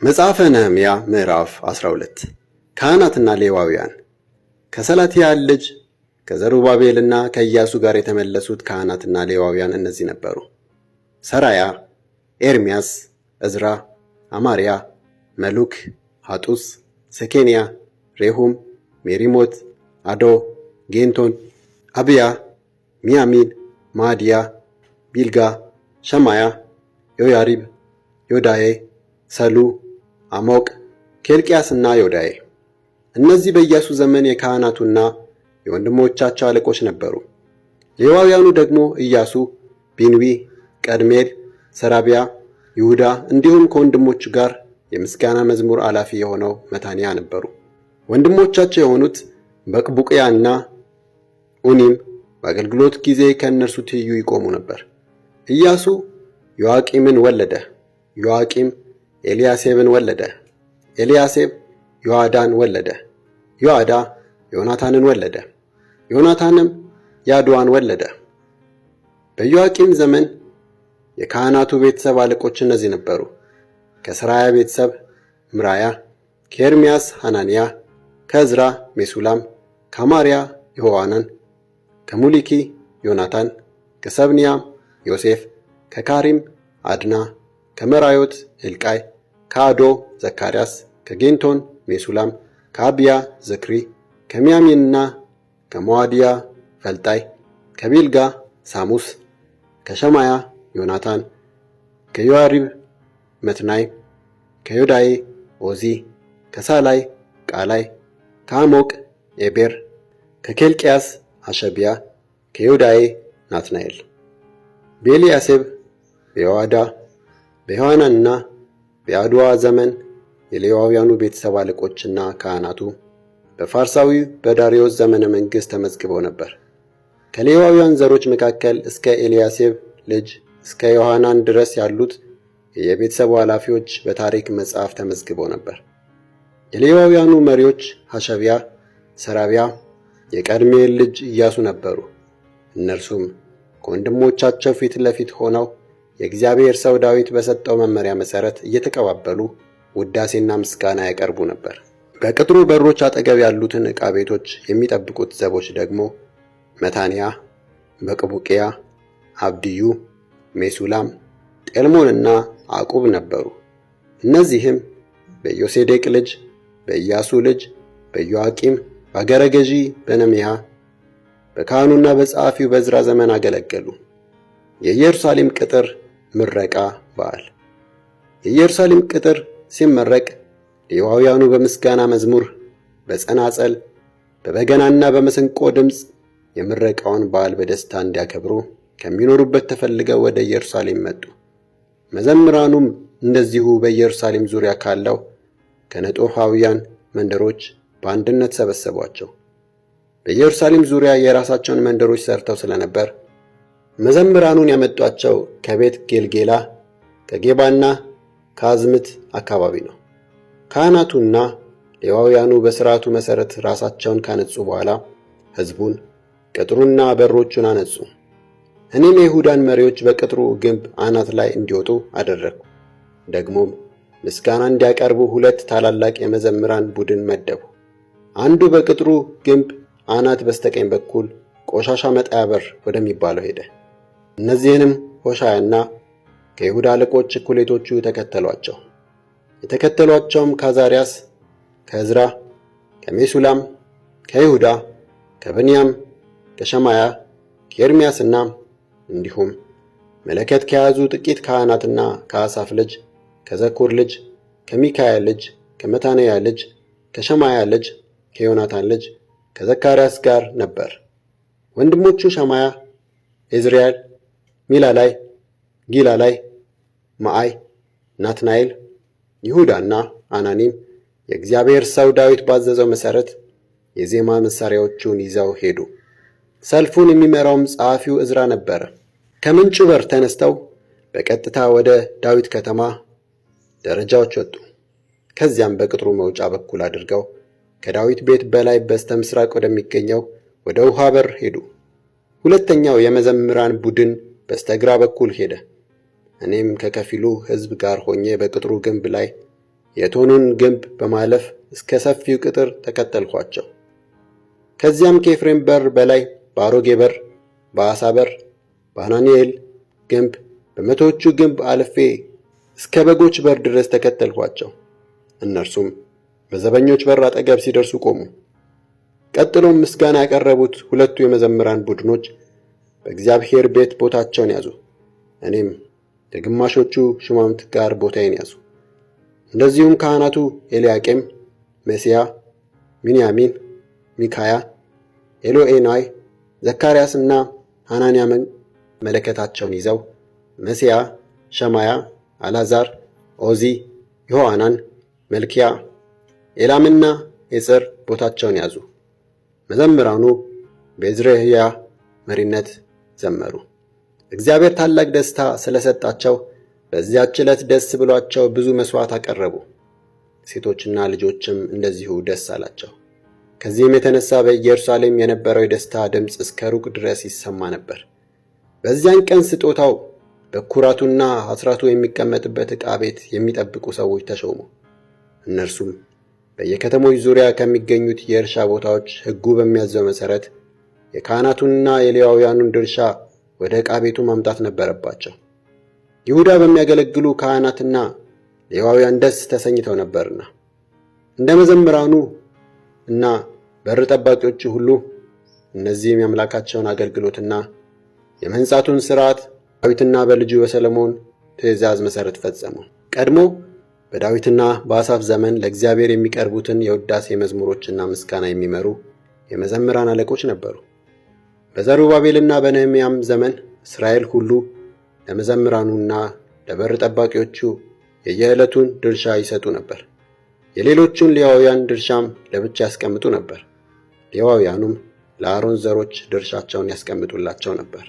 መጽሐፈ ነህምያ ምዕራፍ 12 ካህናትና ሌዋውያን። ከሰላትያል ልጅ ከዘሩባቤልና ከኢያሱ ጋር የተመለሱት ካህናትና ሌዋውያን እነዚህ ነበሩ። ሰራያ፣ ኤርምያስ፣ ዕዝራ፣ አማርያ፣ መሉክ፣ ሐጡስ፣ ሰኬንያ፣ ሬሁም፣ ሜሪሞት፣ አዶ፣ ጌንቶን፣ አብያ፣ ሚያሚን፣ ማድያ፣ ቢልጋ፣ ሸማያ፣ ዮያሪብ፣ ዮዳዬ፣ ሰሉ፣ አሞቅ፣ ኬልቅያስና ዮዳዬ። እነዚህ በኢያሱ ዘመን የካህናቱና የወንድሞቻቸው አለቆች ነበሩ። ሌዋውያኑ ደግሞ ኢያሱ፣ ቢንዊ፣ ቀድሜል፣ ሰራቢያ፣ ይሁዳ እንዲሁም ከወንድሞቹ ጋር የምስጋና መዝሙር አላፊ የሆነው መታንያ ነበሩ። ወንድሞቻቸው የሆኑት በቅቡቅያና ኡኒም በአገልግሎት ጊዜ ከእነርሱ ትይዩ ይቆሙ ነበር። ኢያሱ ዮአቂምን ወለደ። ዮአቂም ኤልያሴብን ወለደ። ኤልያሴብ ዮአዳን ወለደ። ዮአዳ ዮናታንን ወለደ። ዮናታንም ያድዋን ወለደ። በዮአቂም ዘመን የካህናቱ ቤተሰብ አለቆች እነዚህ ነበሩ። ከሰራያ ቤተሰብ ምራያ፣ ከኤርምያስ ሐናንያ፣ ከዕዝራ ሜሱላም፣ ከአማርያ ይሆዋናን፣ ከሙሊኪ ዮናታን፣ ከሰብንያም ዮሴፍ፣ ከካሪም አድና፣ ከመራዮት ሕልቃይ፣ ከአዶ ዘካርያስ፣ ከጌንቶን ሜሱላም፣ ከአብያ ዘክሪ፣ ከሚያሚንና ከሞዓድያ ፈልጣይ፣ ከቢልጋ ሳሙስ፣ ከሸማያ ዮናታን፣ ከዮያሪብ መትናይ፣ ከዮዳዬ ኦዚ፣ ከሳላይ ቃላይ፣ ከአሞቅ ኤቤር፣ ከኬልቅያስ አሸቢያ፣ ከዮዳዬ ናትናኤል። በኤልያሴብ በዮአዳ በዮሐናንና በያድዋ ዘመን የሌዋውያኑ ቤተሰብ አለቆችና ካህናቱ በፋርሳዊ በዳርዮስ ዘመነ መንግሥት ተመዝግበው ነበር። ከሌዋውያን ዘሮች መካከል እስከ ኤልያሴብ ልጅ እስከ ዮሐናን ድረስ ያሉት የቤተሰቡ ኃላፊዎች በታሪክ መጽሐፍ ተመዝግበው ነበር። የሌዋውያኑ መሪዎች ሐሸቢያ፣ ሰራቢያ፣ የቀድሜል ልጅ ኢያሱ ነበሩ። እነርሱም ከወንድሞቻቸው ፊት ለፊት ሆነው የእግዚአብሔር ሰው ዳዊት በሰጠው መመሪያ መሠረት እየተቀባበሉ ውዳሴና ምስጋና ያቀርቡ ነበር። በቅጥሩ በሮች አጠገብ ያሉትን ዕቃ ቤቶች የሚጠብቁት ዘቦች ደግሞ መታንያ፣ በቅቡቅያ፣ አብድዩ፣ ሜሱላም፣ ጤልሞንና አቁብ ነበሩ። እነዚህም በዮሴዴቅ ልጅ በኢያሱ ልጅ በዮአቂም በአገረ ገዢ በነሜያ በካህኑና በጸሐፊው በዕዝራ ዘመን አገለገሉ። የኢየሩሳሌም ቅጥር ምረቃ በዓል። የኢየሩሳሌም ቅጥር ሲመረቅ ሌዋውያኑ በምስጋና መዝሙር፣ በጸናጸል፣ በበገናና በመሰንቆ ድምፅ የምረቃውን በዓል በደስታ እንዲያከብሩ ከሚኖሩበት ተፈልገው ወደ ኢየሩሳሌም መጡ። መዘምራኑም እንደዚሁ በኢየሩሳሌም ዙሪያ ካለው ከነጦፋውያን መንደሮች በአንድነት ሰበሰቧቸው። በኢየሩሳሌም ዙሪያ የራሳቸውን መንደሮች ሰርተው ስለነበር መዘምራኑን ያመጧቸው ከቤት ጌልጌላ፣ ከጌባና ከአዝምት አካባቢ ነው። ካህናቱና ሌዋውያኑ በሥርዓቱ መሠረት ራሳቸውን ካነጹ በኋላ ሕዝቡን፣ ቅጥሩና በሮቹን አነጹ። እኔም የይሁዳን መሪዎች በቅጥሩ ግንብ አናት ላይ እንዲወጡ አደረግሁ። ደግሞም ምስጋና እንዲያቀርቡ 2 ታላላቅ የመዘምራን ቡድን መደቡ። አንዱ በቅጥሩ ግንብ አናት በስተቀኝ በኩል ቆሻሻ መጣያ በር ወደሚባለው ሄደ። እነዚህንም ሆሻያና ከይሁዳ አለቆች እኩሌቶቹ ተከተሏቸው። የተከተሏቸውም ከአዛርያስ፣ ከዕዝራ፣ ከሜሱላም፣ ከይሁዳ፣ ከብንያም፣ ከሸማያ፣ ከኤርምያስና እንዲሁም መለከት ከያዙ ጥቂት ካህናትና ከአሳፍ ልጅ ከዘኩር ልጅ ከሚካያ ልጅ ከመታንያ ልጅ ከሸማያ ልጅ ከዮናታን ልጅ ከዘካርያስ ጋር ነበር። ወንድሞቹ ሸማያ፣ ኤዝርያል፣ ሚላላይ፣ ጊላላይ፣ ማአይ፣ ናትናኤል፣ ይሁዳና አናኒም የእግዚአብሔር ሰው ዳዊት ባዘዘው መሠረት የዜማ መሣሪያዎቹን ይዘው ሄዱ። ሰልፉን የሚመራውም ጸሐፊው ዕዝራ ነበረ። ከምንጩ በር ተነስተው በቀጥታ ወደ ዳዊት ከተማ ደረጃዎች ወጡ። ከዚያም በቅጥሩ መውጫ በኩል አድርገው ከዳዊት ቤት በላይ በስተ ምስራቅ ወደሚገኘው ወደ ውሃ በር ሄዱ። ሁለተኛው የመዘምራን ቡድን በስተግራ በኩል ሄደ። እኔም ከከፊሉ ሕዝብ ጋር ሆኜ በቅጥሩ ግንብ ላይ የእቶኑን ግንብ በማለፍ እስከ ሰፊው ቅጥር ተከተልኳቸው። ከዚያም ከኤፍሬም በር በላይ በአሮጌ በር፣ በዓሣ በር፣ በሐናንኤል ግንብ፣ በመቶዎቹ ግንብ አልፌ እስከ በጎች በር ድረስ ተከተልኳቸው። እነርሱም በዘበኞች በር አጠገብ ሲደርሱ ቆሙ። ቀጥሎም ምስጋና ያቀረቡት ሁለቱ የመዘምራን ቡድኖች በእግዚአብሔር ቤት ቦታቸውን ያዙ። እኔም ከግማሾቹ ሹማምት ጋር ቦታዬን ያዙ። እንደዚሁም ካህናቱ ኤልያቄም፣ መሲያ፣ ሚንያሚን፣ ሚካያ፣ ኤሎኤናይ፣ ዘካርያስና ሐናንያ መለከታቸውን ይዘው መሲያ፣ ሸማያ፣ አልዓዛር፣ ኦዚ፣ ዮሐናን፣ መልኪያ፣ ኤላምና ኤጽር ቦታቸውን ያዙ። መዘምራኑ በዕዝራህያ መሪነት ዘመሩ። እግዚአብሔር ታላቅ ደስታ ስለሰጣቸው በዚያች ዕለት ደስ ብሏቸው ብዙ መሥዋዕት አቀረቡ። ሴቶችና ልጆችም እንደዚሁ ደስ አላቸው። ከዚህም የተነሳ በኢየሩሳሌም የነበረው የደስታ ድምፅ እስከ ሩቅ ድረስ ይሰማ ነበር። በዚያን ቀን ስጦታው በኩራቱና አስራቱ የሚቀመጥበት ዕቃ ቤት የሚጠብቁ ሰዎች ተሾሙ። እነርሱም በየከተሞች ዙሪያ ከሚገኙት የእርሻ ቦታዎች ሕጉ በሚያዘው መሠረት የካህናቱንና የሌዋውያኑን ድርሻ ወደ ዕቃ ቤቱ ማምጣት ነበረባቸው። ይሁዳ በሚያገለግሉ ካህናትና ሌዋውያን ደስ ተሰኝተው ነበርና እንደ መዘምራኑ እና በር ጠባቂዎቹ ሁሉ እነዚህም የአምላካቸውን አገልግሎትና የመንጻቱን ሥርዓት ዳዊትና በልጁ በሰሎሞን ትእዛዝ መሠረት ፈጸሙ። ቀድሞ በዳዊትና በአሳፍ ዘመን ለእግዚአብሔር የሚቀርቡትን የውዳሴ መዝሙሮችና ምስጋና የሚመሩ የመዘምራን አለቆች ነበሩ። በዘሩባቤልና በነህምያም ዘመን እስራኤል ሁሉ ለመዘምራኑና ለበር ጠባቂዎቹ የየዕለቱን ድርሻ ይሰጡ ነበር። የሌሎቹን ሌዋውያን ድርሻም ለብቻ ያስቀምጡ ነበር። ሌዋውያኑም ለአሮን ዘሮች ድርሻቸውን ያስቀምጡላቸው ነበር።